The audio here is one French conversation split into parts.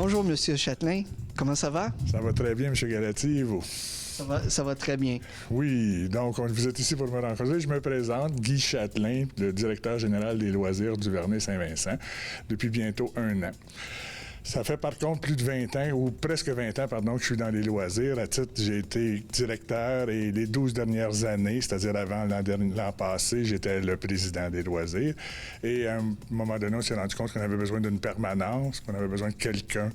Bonjour, Monsieur Châtelain. Comment ça va? Ça va très bien, M. Galati, et vous? Ça va très bien. Oui, donc vous êtes ici pour me rencontrer. Je me présente, Guy Châtelain, le directeur général des loisirs du Vernet-Saint-Vincent, depuis bientôt 1 an. Ça fait par contre plus de 20 ans, ou presque 20 ans, pardon, que je suis dans les loisirs. À titre, j'ai été directeur et les 12 dernières années, c'est-à-dire avant l'an passé, j'étais le président des loisirs. Et à un moment donné, on s'est rendu compte qu'on avait besoin d'une permanence, qu'on avait besoin de quelqu'un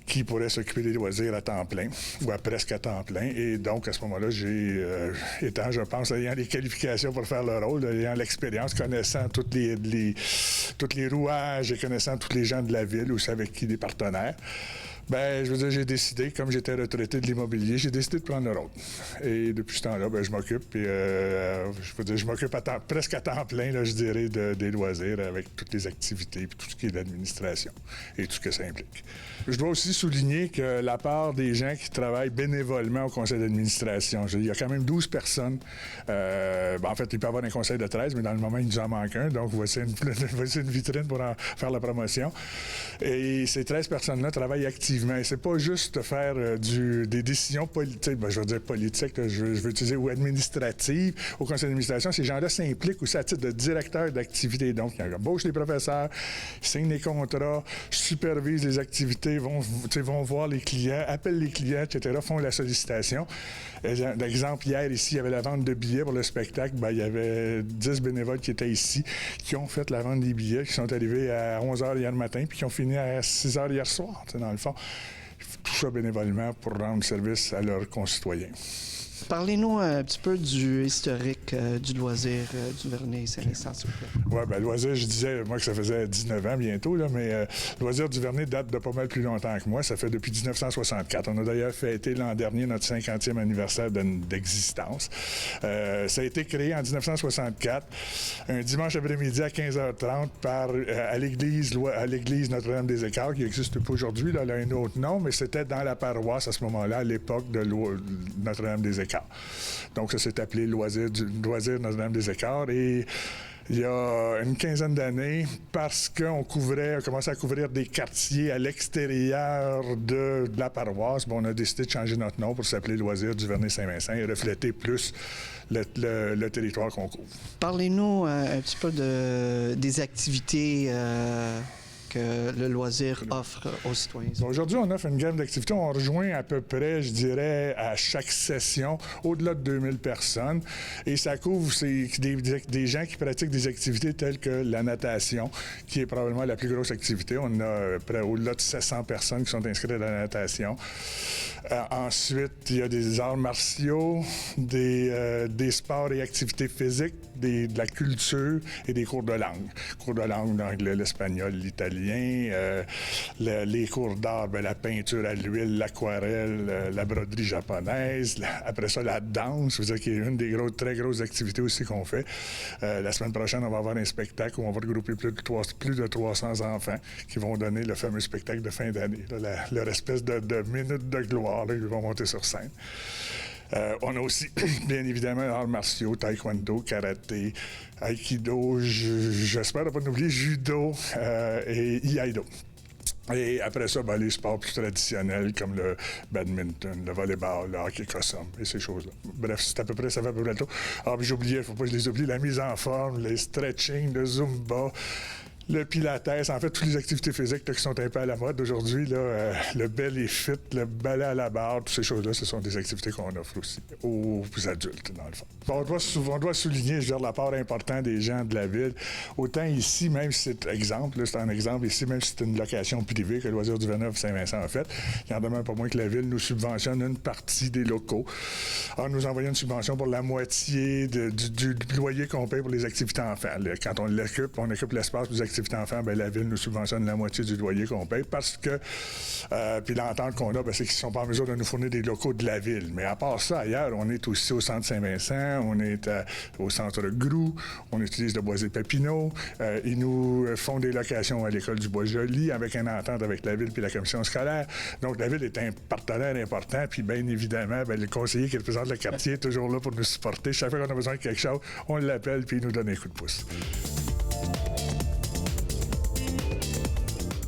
qui pourrait s'occuper des loisirs à temps plein, ou à presque à temps plein. Et donc, à ce moment-là, étant, je pense, ayant les qualifications pour faire le rôle, ayant l'expérience, connaissant tous les rouages et connaissant tous les gens de la ville ou avec qui des partenaires, j'ai décidé, comme j'étais retraité de l'immobilier, j'ai décidé de prendre le rôle. Et depuis ce temps-là, je m'occupe. Et, je m'occupe presque à temps plein, là, je dirais, des loisirs avec toutes les activités et tout ce qui est l'administration et tout ce que ça implique. Je dois aussi souligner que la part des gens qui travaillent bénévolement au conseil d'administration, il y a quand même 12 personnes. En fait, il peut y avoir un conseil de 13, mais dans le moment, il nous en manque un. Donc, voici une vitrine pour en faire la promotion. Et ces 13 personnes-là travaillent activement. Et c'est pas juste faire des décisions politiques, je veux dire politiques, je veux utiliser, ou administratives au conseil d'administration. Ces gens-là s'impliquent aussi à titre de directeur d'activité. Donc, ils embauchent les professeurs, signent les contrats, supervisent les activités, vont voir les clients, appellent les clients, etc., font la sollicitation. D'exemple, hier, ici, il y avait la vente de billets pour le spectacle. Il y avait 10 bénévoles qui étaient ici, qui ont fait la vente des billets, qui sont arrivés à 11 h hier matin, puis qui ont fini à 6 h hier soir, dans le fond. Tout ça bénévolement pour rendre service à leurs concitoyens. Parlez-nous un petit peu du historique du loisir du Vernet-Saint-Vincent, s'il vous plaît. Oui, le loisir, je disais, moi, que ça faisait 19 ans bientôt, là, mais le loisir du Vernet date de pas mal plus longtemps que moi. Ça fait depuis 1964. On a d'ailleurs fêté l'an dernier notre 50e anniversaire d'existence. Ça a été créé en 1964, un dimanche après-midi à 15h30 à l'église Notre-Dame-des-Écarts, qui n'existe pas aujourd'hui, là, elle a un autre nom, mais c'était dans la paroisse à ce moment-là, à l'époque de Notre-Dame-des-Écarts. Donc, ça s'est appelé Loisir Notre-Dame-des-Écarts. Et il y a une quinzaine d'années, parce qu'on commençait à couvrir des quartiers à l'extérieur de la paroisse, on a décidé de changer notre nom pour s'appeler Loisir du Vernet-Saint-Vincent et refléter plus le territoire qu'on couvre. Parlez-nous un petit peu des activités que le loisir offre aux citoyens. Aujourd'hui, on offre une gamme d'activités. On rejoint à peu près, je dirais, à chaque session, au-delà de 2000 personnes. Et ça couvre des gens qui pratiquent des activités telles que la natation, qui est probablement la plus grosse activité. On a au-delà de 700 personnes qui sont inscrites à la natation. Ensuite, il y a des arts martiaux, des sports et activités physiques, de la culture et des cours de langue. Cours de langue, l'anglais, l'espagnol, l'italien, les cours d'art, la peinture à l'huile, l'aquarelle, la broderie japonaise. Après ça, la danse, je veux dire, qui est une des très grosses activités aussi qu'on fait. La semaine prochaine, on va avoir un spectacle où on va regrouper plus de 300 enfants qui vont donner le fameux spectacle de fin d'année, leur espèce de minute de gloire, là, ils vont monter sur scène. On a aussi, bien évidemment, arts martiaux, taekwondo, karaté, aikido, j'espère ne pas oublier, judo et iaido. Et après ça, les sports plus traditionnels comme le badminton, le volleyball, le hockey cross-country et ces choses-là. Bref, ça fait à peu près le tour. J'ai oublié, il ne faut pas que je les oublie, la mise en forme, les stretching, le zumba, le pilates, en fait, toutes les activités physiques là, qui sont un peu à la mode aujourd'hui, le belly fit, le ballet à la barre, toutes ces choses-là, ce sont des activités qu'on offre aussi aux adultes, dans le fond. On doit souligner, je veux dire, l'apport important des gens de la ville. Autant ici, même si c'est un exemple ici, même si c'est une location privée que le Loisir du Vernet-Saint-Vincent a fait, il en demeure pas moins que la ville nous subventionne une partie des locaux en nous envoyant une subvention pour la moitié du loyer qu'on paye pour les activités enfants. Quand on occupe l'espace des activités enfants, la ville nous subventionne la moitié du loyer qu'on paye parce que, puis l'entente qu'on a, c'est qu'ils ne sont pas en mesure de nous fournir des locaux de la ville. Mais à part ça, ailleurs, on est aussi au centre Saint-Vincent, on est au centre Groux, on utilise le Boisé-Papineau, ils nous font des locations à l'école du Bois-Joli avec une entente avec la ville puis la commission scolaire. Donc, la ville est un partenaire important, puis bien évidemment, le conseiller qui représente le quartier est toujours là pour nous supporter. Chaque fois qu'on a besoin de quelque chose, on l'appelle puis il nous donne un coup de pouce.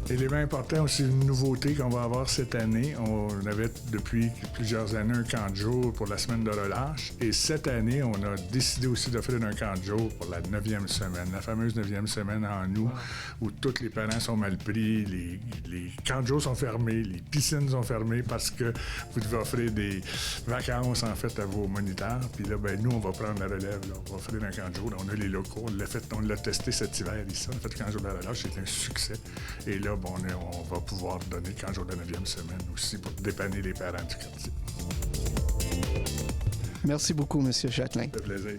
Élément important aussi, une nouveauté qu'on va avoir cette année. On avait depuis plusieurs années un camp de jour pour la semaine de relâche. Et cette année, on a décidé aussi d'offrir un camp de jour pour la 9e semaine, la fameuse 9e semaine en août, où tous les parents sont mal pris, les camps de jour sont fermés, les piscines sont fermées parce que vous devez offrir des vacances, en fait, à vos moniteurs. Puis là, ben nous, on va prendre la relève. Là. On va offrir un camp de jour. Là, on a les locaux. On l'a testé cet hiver ici. On a fait le camp de jour de la relâche. C'était un succès. Et là, bon, on va pouvoir donner le camp de jour de la 9e semaine aussi pour dépanner les parents du quartier. Merci beaucoup, M. Châtelain. Ça fait plaisir.